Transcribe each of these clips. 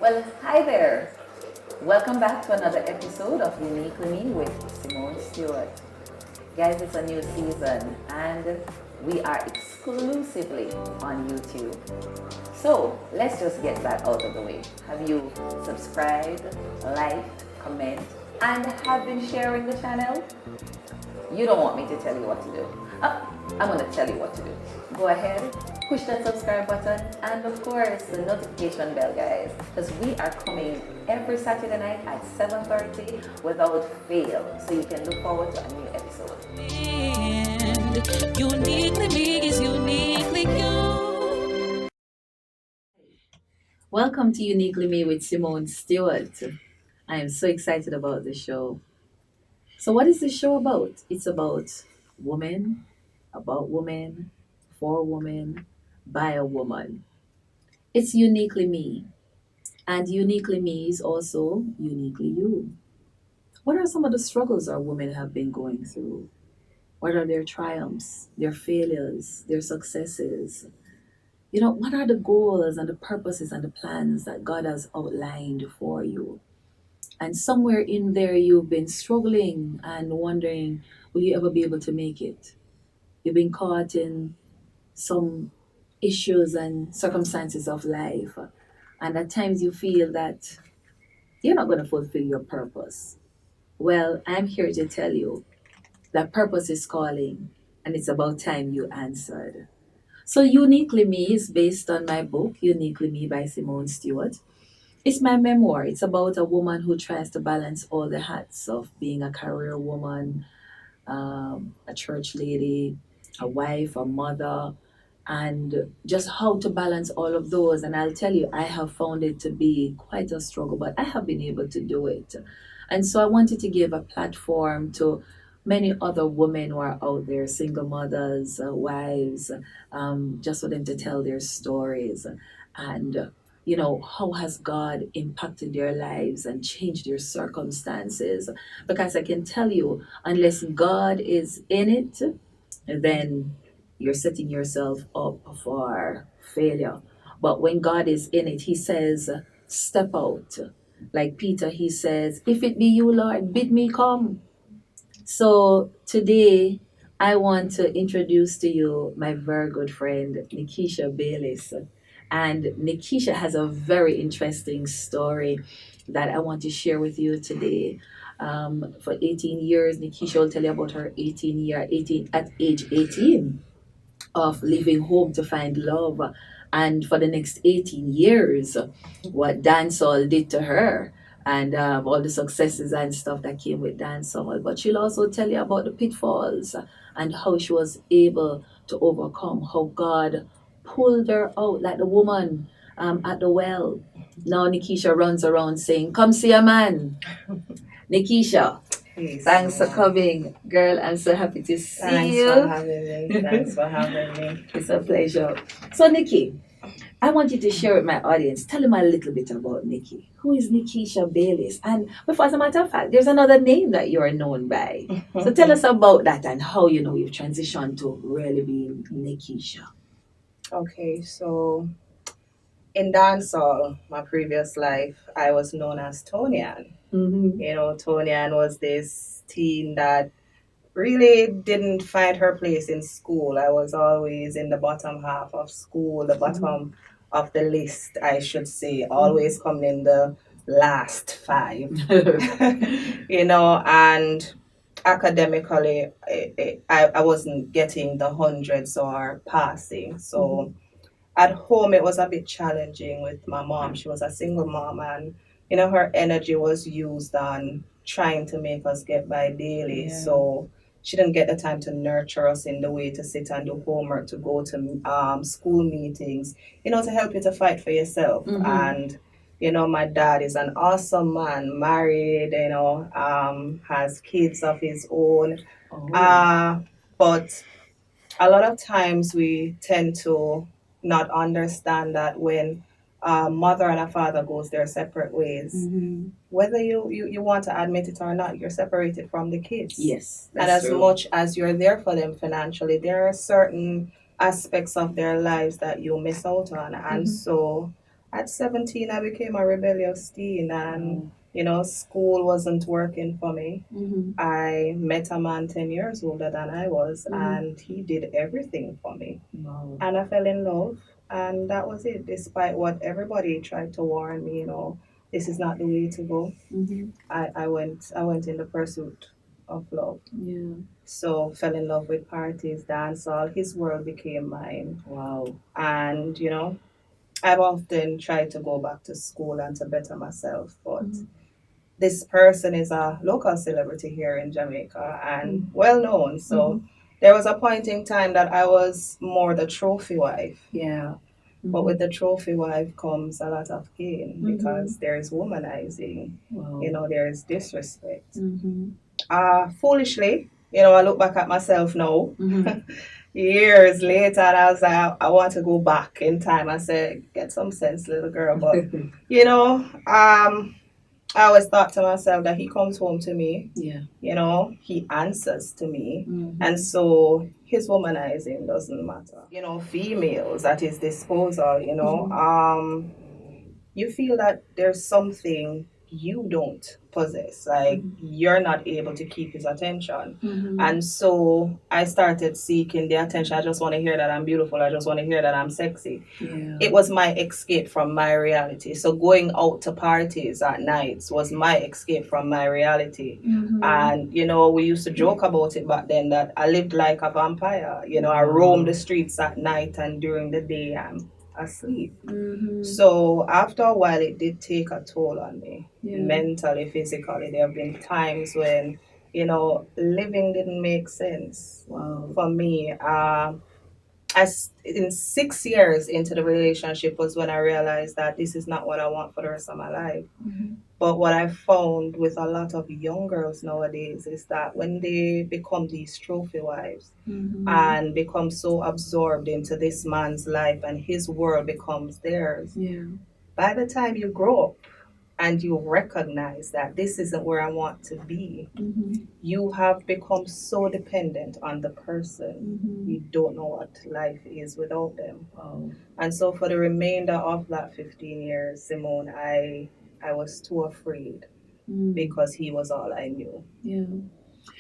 Well, hi there. Welcome back to another episode of Uniquely Me with Simone Stewart. Guys, it's a new season and we are exclusively on YouTube. So let's just get that out of the way. Have you subscribed, liked, comment, and have been sharing the channel? You don't want me to tell you what to do. I'm going to tell you what to do. Go ahead, push that subscribe button, and of course the notification bell, guys, because we are coming every Saturday night at 7:30 without fail. So you can look forward to a new episode. And uniquely me is uniquely you. Welcome to Uniquely Me with Simone Stewart. I am so excited about the show. So what is this show about? It's about women, about women, for women, by a woman. It's uniquely me. And uniquely me is also uniquely you. What are some of the struggles our women have been going through? What are their triumphs, their failures, their successes? What are the goals and the purposes and the plans that God has outlined for you? And somewhere in there, you've been struggling and wondering, will you ever be able to make it? You've been caught in some issues and circumstances of life. And at times you feel that you're not going to fulfill your purpose. Well, I'm here to tell you that purpose is calling, and it's about time you answered. So, Uniquely Me is based on my book, Uniquely Me by Simone Stewart. It's my memoir. It's about a woman who tries to balance all the hats of being a career woman, a church lady, a wife, a mother, and just how to balance all of those. And I'll tell you, I have found it to be quite a struggle, but I have been able to do it. And so I wanted to give a platform to many other women who are out there, single mothers, wives, just for them to tell their stories. And how has God impacted their lives and changed their circumstances? Because I can tell you, unless God is in it, then you're setting yourself up for failure. But when God is in it, He says, step out. Like Peter, He says, if it be you, Lord, bid me come. So today, I want to introduce to you my very good friend, Nickishia Baylis. And Nickishia has a very interesting story that I want to share with you today. For 18 years, Nickishia will tell you about her 18 at age 18 of leaving home to find love. And for the next 18 years, what dancehall did to her and all the successes and stuff that came with dancehall. But she'll also tell you about the pitfalls and how she was able to overcome, how God pulled her out like the woman at the well. Now Nickishia runs around saying, come see a man. Nickishia, Yes, thanks for coming, girl. I'm so happy to see Thanks you. for having me. Thanks for having me. It's a pleasure. So, Nikki, I want you to share with my audience. Tell them a little bit about Nikki. Who is Nickishia Baylis? And before, as a matter of fact, there's another name that you are known by. So tell us about that and how you've transitioned to really being Nickishia. Okay, so in dancehall, my previous life, I was known as Tonian. Mm-hmm. Tonian was this teen that really didn't find her place in school. I was always in the bottom half of school, the bottom of the list, I should say, always coming in the last five. And academically, I wasn't getting the hundreds or passing. So at home, it was a bit challenging with my mom. She was a single mom, and her energy was used on trying to make us get by daily. Yeah. So she didn't get the time to nurture us in the way to sit and do homework, to go to school meetings, to help you to fight for yourself. And my dad is an awesome man, married, has kids of his own. But a lot of times we tend to not understand that when a mother and a father goes their separate ways, whether you want to admit it or not, you're separated from the kids. Yes. And as much as you're there for them financially, there are certain aspects of their lives that you miss out on. And so At 17, I became a rebellious teen, and school wasn't working for me. I met a man 10 years older than I was, and he did everything for me. Wow. And I fell in love, and that was it, despite what everybody tried to warn me, this is not the way to go. I went in the pursuit of love. Yeah. So fell in love with parties, dancehall. His world became mine. Wow. And I've often tried to go back to school and to better myself, but this person is a local celebrity here in Jamaica and well known. So there was a point in time that I was more the trophy wife. Yeah. But with the trophy wife comes a lot of gain because there is womanizing, Wow. there is disrespect. Foolishly, I look back at myself now, years later, and I was like, I want to go back in time and say, get some sense, little girl. But, I always thought to myself that he comes home to me. Yeah. He answers to me. And so his womanizing doesn't matter. Females at his disposal, you feel that there's something you don't possess, like you're not able to keep his attention. And so I started seeking the attention. I just want to hear that I'm beautiful. I just want to hear that I'm sexy. Yeah. It was my escape from my reality. So going out to parties at nights was my escape from my reality. And we used to joke about it back then that I lived like a vampire. I roamed the streets at night, and during the day I'm asleep. So after a while, it did take a toll on me, mentally, physically. There have been times when, living didn't make sense for me. In 6 years into the relationship was when I realized that this is not what I want for the rest of my life. But what I found with a lot of young girls nowadays is that when they become these trophy wives and become so absorbed into this man's life and his world becomes theirs, by the time you grow up and you recognize that this isn't where I want to be, you have become so dependent on the person, you don't know what life is without them. And so for the remainder of that 15 years, Simone, I was too afraid because he was all I knew. Yeah.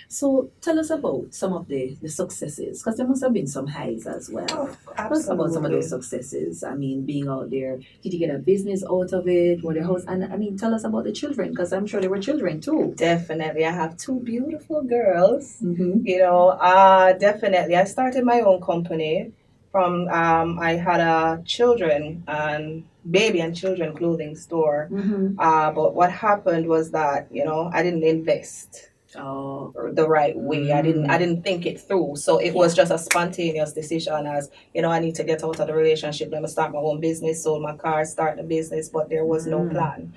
So tell us about some of the successes, because there must have been some highs as well. Tell us about some of those successes. I mean, being out there, did you get a business out of it? Were the house? And I mean, tell us about the children, because I'm sure there were children too. Definitely, I have two beautiful girls. Definitely, I started my own company. I had a children and baby and children clothing store. But what happened was that I didn't invest the right way. I didn't think it through. So it was just a spontaneous decision as, I need to get out of the relationship. Let me start my own business, sold my car, start the business, but there was no plan.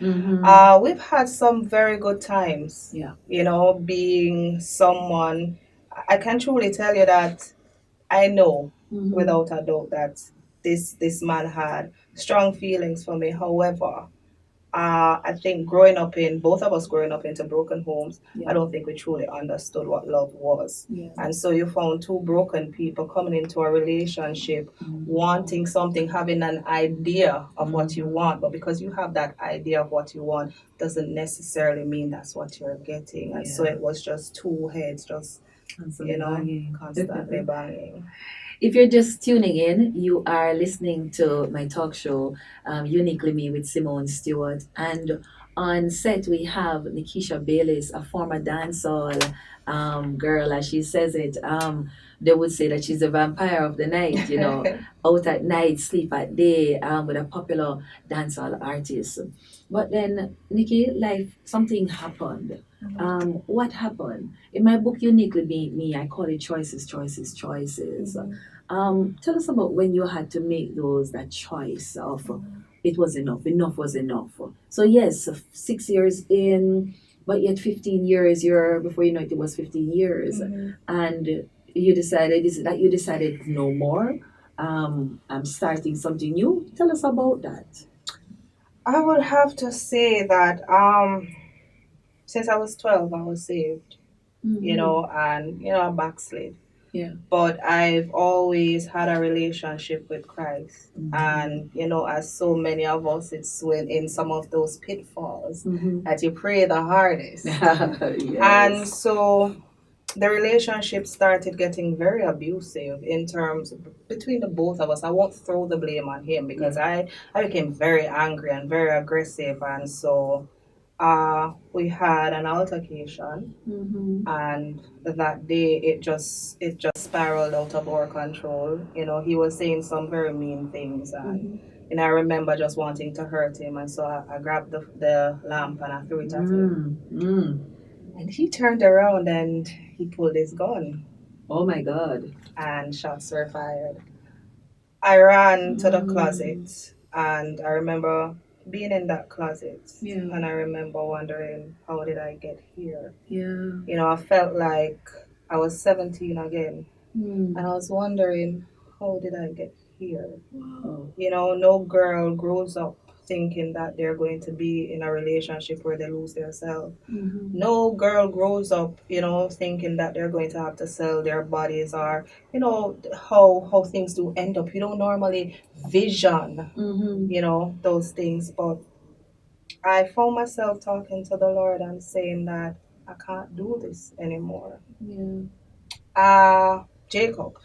We've had some very good times. Being someone, I can truly tell you that I know without a doubt that this man had strong feelings for me. However, I think both of us growing up into broken homes, I don't think we truly understood what love was. And so you found two broken people coming into a relationship, wanting something, having an idea of what you want, but because you have that idea of what you want, doesn't necessarily mean that's what you're getting. And so it was just two heads, just constantly banging. If you're just tuning in, you are listening to my talk show, Uniquely Me with Simone Stewart. And on set, we have Nickishia Baylis, a former dancehall girl, as she says it. They would say that she's a vampire of the night, out at night, sleep at day, with a popular dancehall artist. But then, Nikki, something happened. What happened? In my book, Uniquely Me, I call it choices, choices, choices. Tell us about when you had to make that choice of it was enough was enough. So yes, 6 years in, but yet 15 years, before you know it was 15 years. And you decided no more. I'm starting something new. Tell us about that. I would have to say that since I was 12, I was saved, and I backslid. Yeah. But I've always had a relationship with Christ. And, as so many of us, it's when in some of those pitfalls that you pray the hardest. And so the relationship started getting very abusive in terms between the both of us. I won't throw the blame on him because I became very angry and very aggressive. And so we had an altercation, and that day it just spiraled out of our control. He was saying some very mean things, and I remember just wanting to hurt him, and so I grabbed the lamp and I threw it at him. And he turned around and he pulled his gun. Oh my God. And shots were fired. I ran to the closet, and I remember being in that closet, and I remember wondering, how did I get here? I felt like I was 17 again, and I was wondering, how did I get here? Wow. No girl grows up thinking that they're going to be in a relationship where they lose themselves. No girl grows up, thinking that they're going to have to sell their bodies, or, how things do end up. You don't normally vision, those things. But I found myself talking to the Lord and saying that I can't do this anymore. Jacob.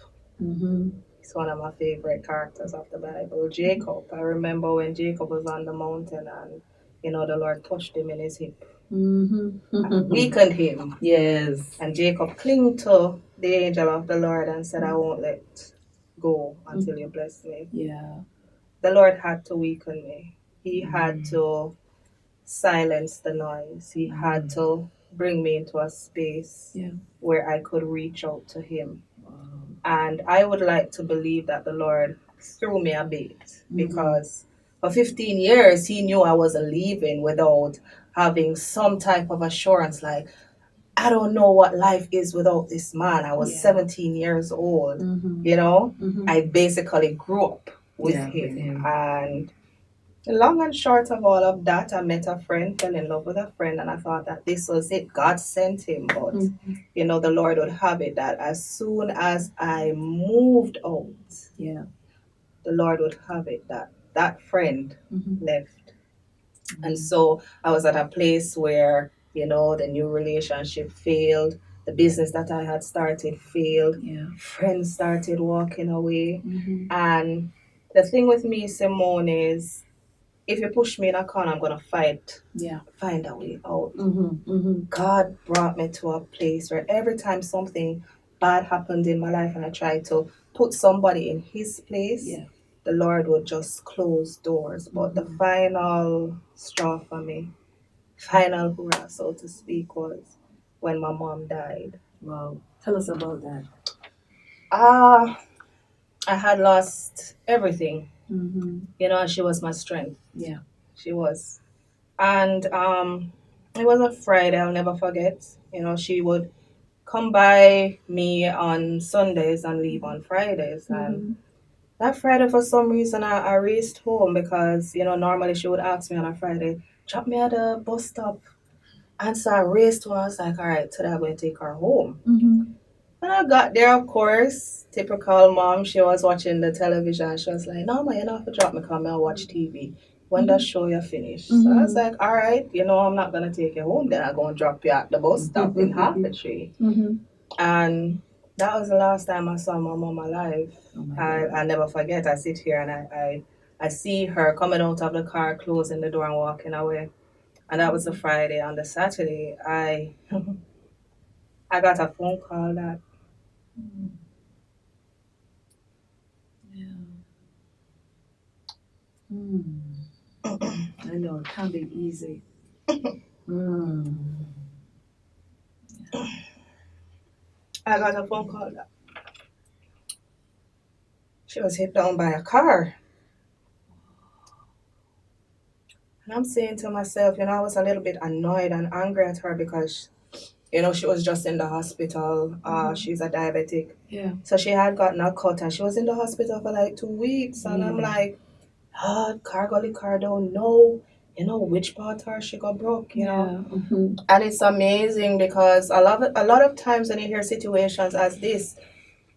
He's one of my favorite characters of the Bible. Jacob. I remember when Jacob was on the mountain and, the Lord touched him in his hip. And weakened him. Yes. And Jacob clung to the angel of the Lord and said, I won't let go until you bless me. Yeah. The Lord had to weaken me. He had to silence the noise. He had to bring me into a space where I could reach out to him. And I would like to believe that the Lord threw me a bait, because for 15 years he knew I wasn't leaving without having some type of assurance, like, I don't know what life is without this man. I was 17 years old, I basically grew up with him. And long and short of all of that, I met a friend, fell in love with a friend, and I thought that this was it. God sent him. But, the Lord would have it that as soon as I moved out, the Lord would have it that that friend left. And so I was at a place where, the new relationship failed. The business that I had started failed. Friends started walking away. And the thing with me, Simone, is if you push me in a corner, I'm going to find a way out. God brought me to a place where every time something bad happened in my life and I tried to put somebody in his place, the Lord would just close doors. But the final straw for me, final hurrah, so to speak, was when my mom died. Wow. Tell us about that. I had lost everything. She was my strength. She was. And it was a Friday, I'll never forget. She would come by me on Sundays and leave on Fridays. And that Friday, for some reason, I raced home because, normally she would ask me on a Friday, drop me at the bus stop. And so I raced home. I was like, all right, today I'm going to take her home. When I got there, of course, typical mom, she was watching the television. She was like, no, ma, you don't have to drop me, come and watch TV. When the show you finish. So I was like, all right, I'm not going to take you home. Then I'm going to drop you at the bus stop in Hertfordshire. And that was the last time I saw my mom alive. I never forget. I sit here and I see her coming out of the car, closing the door and walking away. And that was the Friday. On the Saturday, I got a phone call that I know, it can't be easy. I got a phone call that she was hit down by a car. And I'm saying to myself, I was a little bit annoyed and angry at her because, she was just in the hospital. She's a diabetic. So she had gotten a cut and she was in the hospital for like 2 weeks. And I'm like, car don't know, which part her she got broke, And it's amazing because a lot of times when you hear situations as this,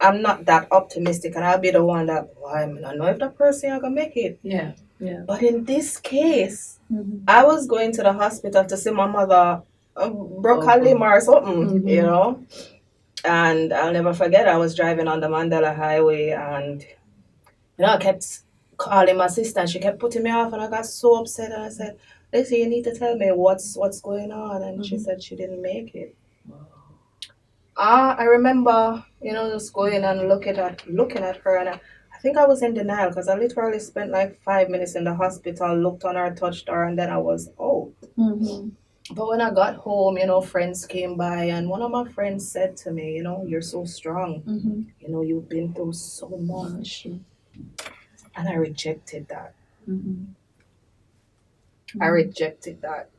I'm not that optimistic, and I'll be the one that, well, I don't know if that person is gonna make it. Yeah. Yeah. But in this case, Mm-hmm. I was going to the hospital to see my mother broke her limb or something, you know. And I'll never forget, I was driving on the Mandela Highway, and I kept calling my sister, and she kept putting me off, and I got so upset, and I said, "Listen, you need to tell me what's going on." And she said she didn't make it. I remember, just going and looking at her, and I think I was in denial because I literally spent like 5 minutes in the hospital, looked on her, touched her, and then I was out. But when I got home, friends came by, and one of my friends said to me, "You're so strong. You've been through so much." And I rejected that. I rejected that.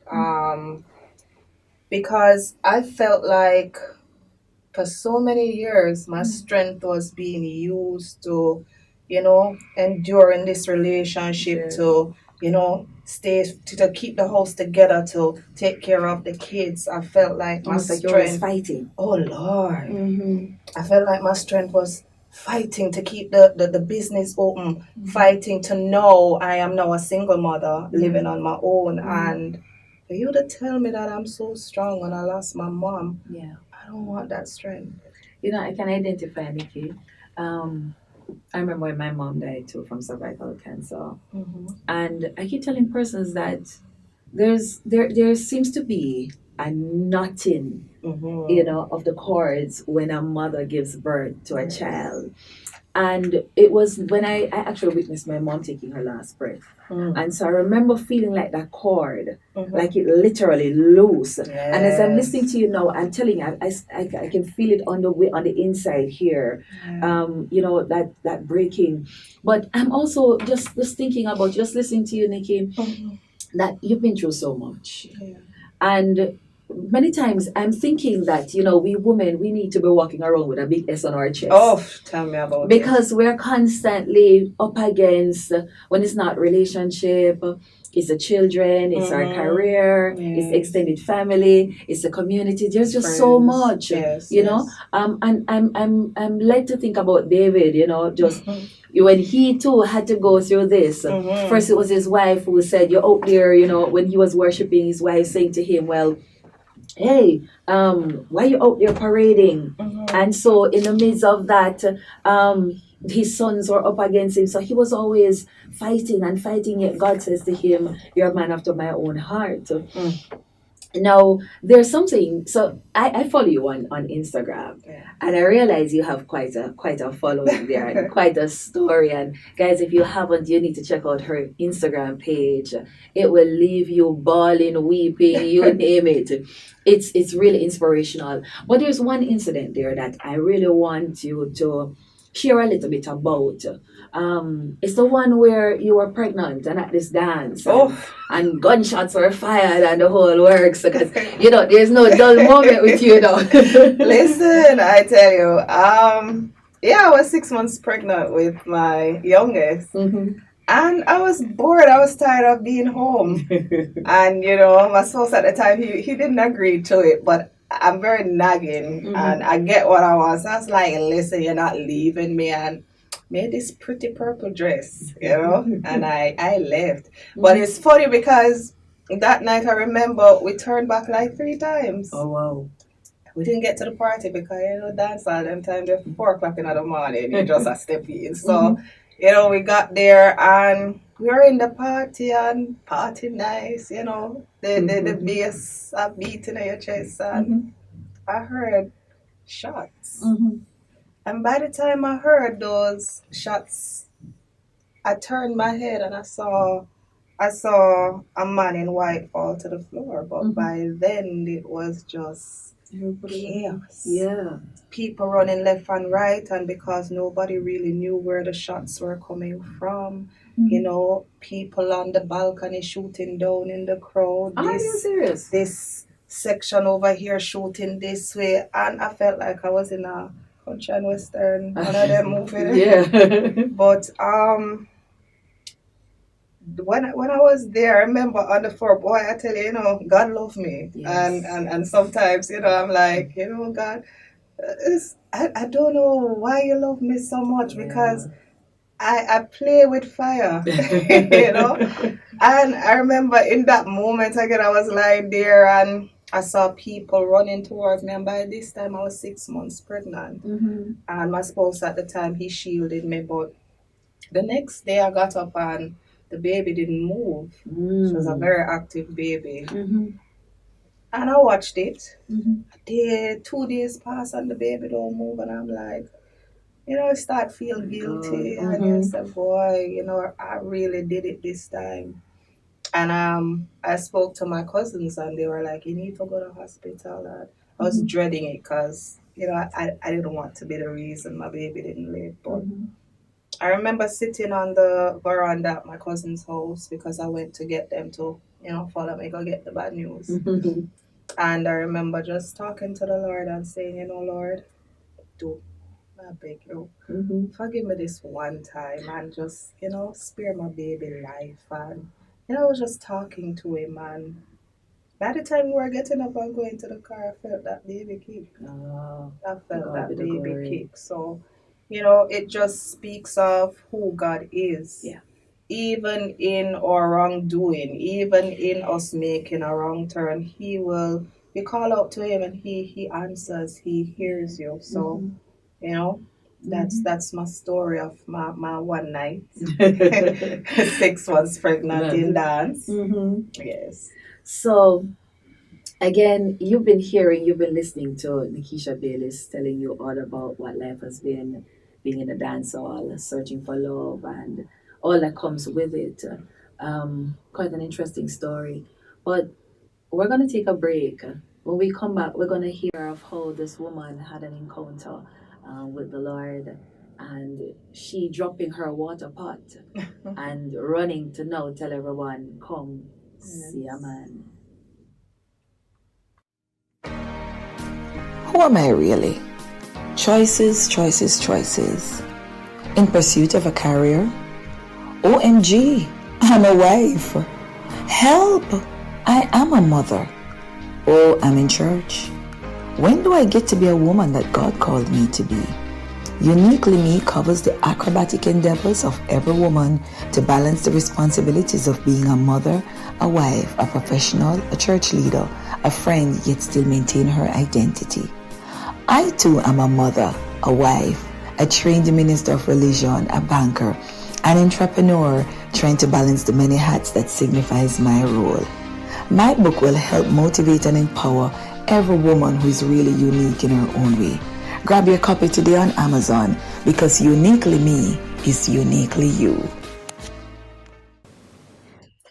Because I felt like for so many years, my strength was being used to, endure in this relationship, to, stay, to keep the house together, to take care of the kids. I felt like my Almost like strength. you're always fighting. Oh, Lord. I felt like my strength was fighting to keep the business open, fighting to know I am now a single mother living on my own. And for you to tell me that I'm so strong when I lost my mom, I don't want that strength. I can identify, Nikki. I remember when my mom died too from cervical cancer. And I keep telling persons that there seems to be a knotting, of the cords when a mother gives birth to a child. And it was when I actually witnessed my mom taking her last breath. And so I remember feeling like that cord, like it literally loose. Yes. And as I'm listening to you now, I'm telling you, I can feel it on the inside here, that breaking. But I'm also just thinking about, just listening to you, Nikki, that you've been through so much. And many times I'm thinking that, we women, we need to be walking around with a big S on our chest. Oh, tell me about it. Because we're constantly up against, when it's not relationship, it's the children, it's our career, it's extended family, it's the community. There's just Friends. so much, Yes. And I'm led to think about David, just when he too had to go through this. First, it was his wife who said, "You're out there," when he was worshiping, his wife saying to him, "Well, hey, why are you out there parading?" And so in the midst of that, his sons were up against him. So he was always fighting and fighting. Yet God says to him, "You're a man after my own heart." Now, there's something. So I follow you on Instagram, and I realize you have quite a following there, and quite a story. And guys, if you haven't, you need to check out her Instagram page. It will leave you bawling, weeping, you name it. It's really inspirational. But there's one incident there that I really want you to share a little bit about. It's the one where you were pregnant and at this dance, and gunshots were fired and the whole works, because there's no dull moment with you though. Listen, I tell you, I was 6 months pregnant with my youngest. And I was bored. I was tired of being home. And, my spouse at the time, he didn't agree to it, but I'm very nagging and I get what I want. So I was like, "Listen, you're not leaving me." And made this pretty purple dress, and I left. But it's funny because that night I remember we turned back like 3 times. Oh, wow. We didn't get to the party because, dance all them time, they're 4 o'clock in the morning, you just a step in. So, we got there and we were in the party and party nice, the bass beating in your chest, and I heard shots. And by the time I heard those shots, I turned my head and I saw a man in white fall to the floor. But by then it was just chaos. Yeah. People running left and right, and because nobody really knew where the shots were coming from, people on the balcony shooting down in the crowd. Are you serious? This section over here shooting this way, and I felt like I was in a country and western, one of them movies. Yeah. But when I was there, I remember on the floor, boy, I tell you, God love me. Yes. And sometimes, I'm like, God, I don't know why you love me so much because I play with fire, you know. And I remember in that moment again, I was lying there and I saw people running towards me. And by this time, I was 6 months pregnant. And my spouse at the time, he shielded me. But the next day, I got up and the baby didn't move. She was a very active baby. And I watched it. Day, 2 days pass and the baby don't move. And I'm like, I start feeling guilty. And I said, boy, I really did it this time. And I spoke to my cousins and they were like, you need to go to hospital. And I was dreading it because, I didn't want to be the reason my baby didn't live. But I remember sitting on the veranda at my cousin's house because I went to get them to, follow me, go get the bad news. And I remember just talking to the Lord and saying, Lord, do I beg you, forgive me this one time and just, spare my baby life. And, I was just talking to him. And by the time we were getting up and going to the car, I felt that baby kick. I felt that baby kick. So, it just speaks of who God is. Yeah. Even in our wrongdoing, even in us making a wrong turn, you call out to him and he answers, he hears you. So, that's my story of my one night. 6 months pregnant in dance. Yes. So, again, you've been listening to Nickishia Baylis telling you all about what life has been, being in a dance hall, searching for love, and all that comes with it. Quite an interesting story. But we're going to take a break. When we come back, we're going to hear of how this woman had an encounter with the Lord, and she dropping her water pot and running to now tell everyone, come see a man. Who am I really? Choices, choices, choices. In pursuit of a career? OMG, I'm a wife. Help! I am a mother. Oh, I'm in church. When do I get to be a woman that God called me to be? Uniquely Me covers the acrobatic endeavors of every woman to balance the responsibilities of being a mother, a wife, a professional, a church leader, a friend, yet still maintain her identity. I too am a mother, a wife, a trained minister of religion, a banker, an entrepreneur trying to balance the many hats that signifies my role. My book will help motivate and empower every woman who is really unique in her own way. Grab your copy today on Amazon because Uniquely Me is uniquely you.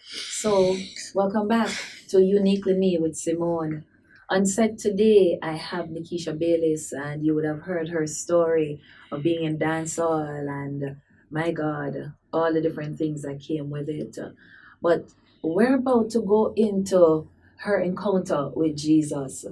So, welcome back to Uniquely Me with Simone. On set today, I have Nickishia Baylis, and you would have heard her story of being in dancehall and, my God, all the different things that came with it. But we're about to go into her encounter with Jesus.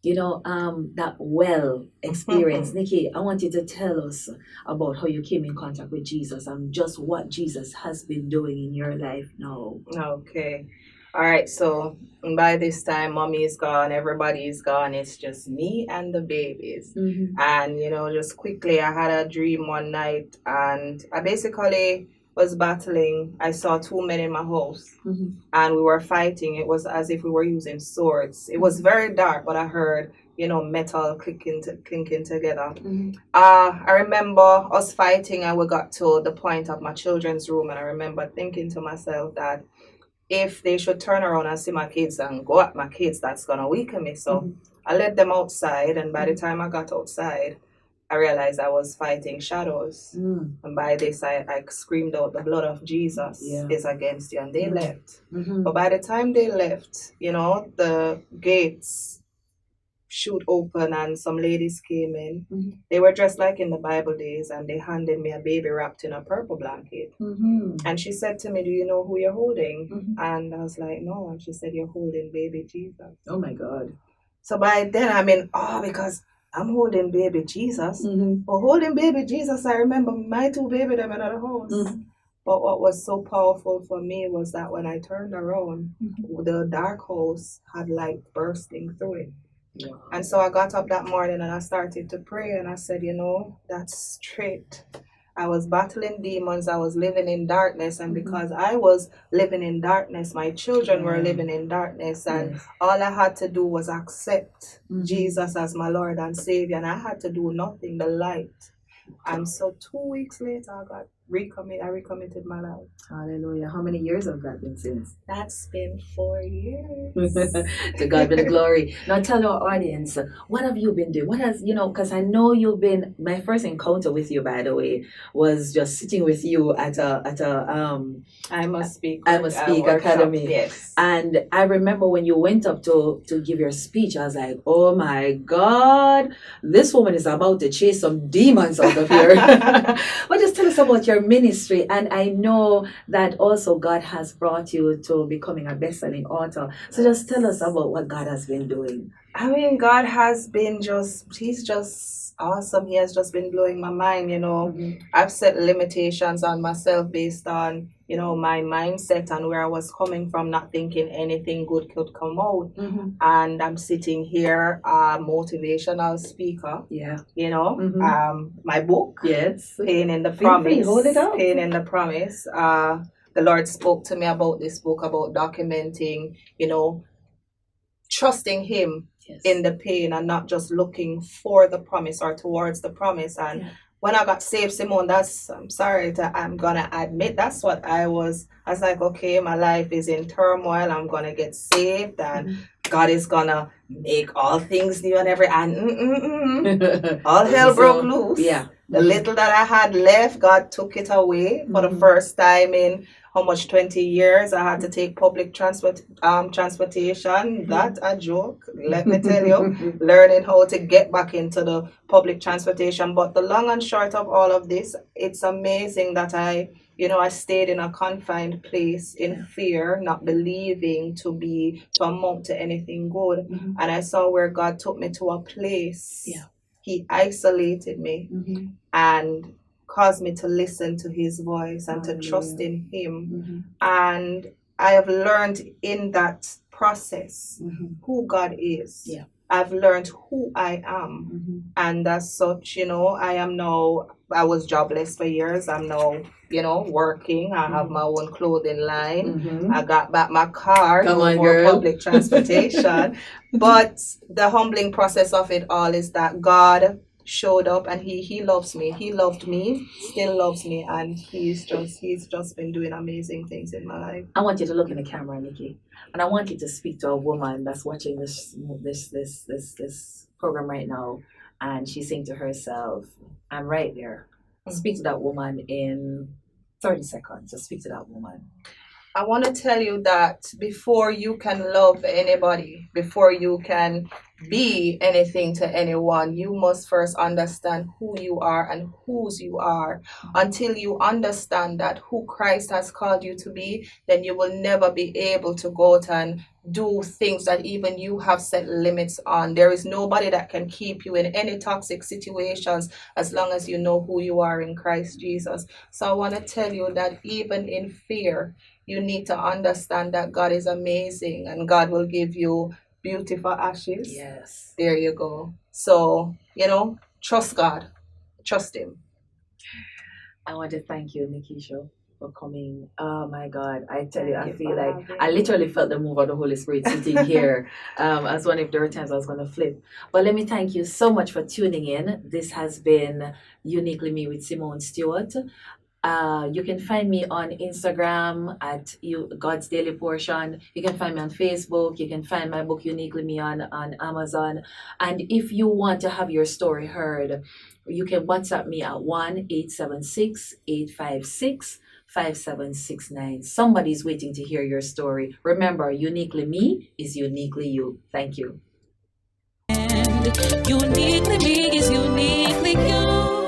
That well experience. Nikki, I want you to tell us about how you came in contact with Jesus and just what Jesus has been doing in your life now. Okay. All right. So by this time, mommy is gone, everybody is gone. It's just me and the babies. And, just quickly, I had a dream one night and I basically was battling. I saw two men in my house and we were fighting. It was as if we were using swords. It was very dark, but I heard, metal clinking together. I remember us fighting and we got to the point of my children's room and I remember thinking to myself that if they should turn around and see my kids and go at my kids, that's gonna weaken me. So I led them outside and by the time I got outside, I realized I was fighting shadows. And by this I screamed out, the blood of Jesus is against you, and they left. But by the time they left, the gates shoot open and some ladies came in. They were dressed like in the Bible days and they handed me a baby wrapped in a purple blanket. And she said to me, do you know who you're holding? And I was like, no. And she said, you're holding baby Jesus. Oh my God. So by then I'm in awe because I'm holding baby Jesus. But holding baby Jesus, I remember my two baby them in the house. But what was so powerful for me was that when I turned around, the dark house had light bursting through it. And so I got up that morning and I started to pray and I said, that's straight. I was battling demons. I was living in darkness. And because I was living in darkness, my children were living in darkness. And all I had to do was accept Jesus as my Lord and Savior. And I had to do nothing, the light. And so 2 weeks later, I recommitted my life. Hallelujah. How many years have that been since? That's been 4 years. To God be the glory. Now tell our audience, what have you been doing? What has, because I know you've been, my first encounter with you, by the way, was just sitting with you at a I Must Speak Academy. Yes. And I remember when you went up to give your speech, I was like, oh my God, this woman is about to chase some demons out of here. But just tell us about your ministry. And I know that also God has brought you to becoming a best-selling author. So just tell us about what God has been doing. I mean, God has been he's just awesome. He has just been blowing my mind. I've set limitations on myself based on, my mindset and where I was coming from, not thinking anything good could come out. And I'm sitting here, a motivational speaker. Yeah. My book. Yes. Pain in the Promise. Hold it up. Pain in the Promise. The Lord spoke to me about this book, about documenting, trusting Him in the pain and not just looking for the promise or towards the promise. And when I got saved, Simone, I'm gonna admit that's what I was like, okay, my life is in turmoil, I'm gonna get saved and God is gonna make all things new and all hell broke loose. Yeah. The little that I had left, God took it away for the first time in 20 years. I had to take public transportation. That a joke, let me tell you. Learning how to get back into the public transportation. But the long and short of all of this, it's amazing that I stayed in a confined place in fear, not believing to amount to anything good. And I saw where God took me to a place. Yeah. He isolated me and caused me to listen to His voice and to trust in Him. And I have learned in that process who God is. Yeah. I've learned who I am. And as such, I was jobless for years. I'm now, working. I have my own clothing line. I got back my car. Come on, for girl. public transportation. But the humbling process of it all is that God showed up and he loves me. He loved me, still loves me, and he's just been doing amazing things in my life. I want you to look in the camera, Nikki, and I want you to speak to a woman that's watching this program right now, and she's saying to herself, I'm right there. Speak to that woman in 30 seconds. Just speak to that woman. I want to tell you that before you can love anybody, before you can be anything to anyone, you must first understand who you are and whose you are. Until you understand that who Christ has called you to be, then you will never be able to go out and do things that even you have set limits on. There is nobody that can keep you in any toxic situations as long as you know who you are in Christ Jesus. So I want to tell you that even in fear, you need to understand that God is amazing and God will give you beautiful ashes. Yes. There you go. So, trust God. Trust Him. I want to thank you, Nickishia, for coming. Oh my God. I tell you, I Thank you feel for like having I me. literally felt the move of the Holy Spirit sitting here. I was wondering if there were times I was going to flip. But let me thank you so much for tuning in. This has been Uniquely Me with Simone Stewart. You can find me on Instagram at God's Daily Portion. You can find me on Facebook. You can find my book Uniquely Me on Amazon. And if you want to have your story heard, you can WhatsApp me at 1-876-856-5769. Somebody's waiting to hear your story. Remember, Uniquely Me is uniquely you. Thank you. Uniquely me is uniquely you.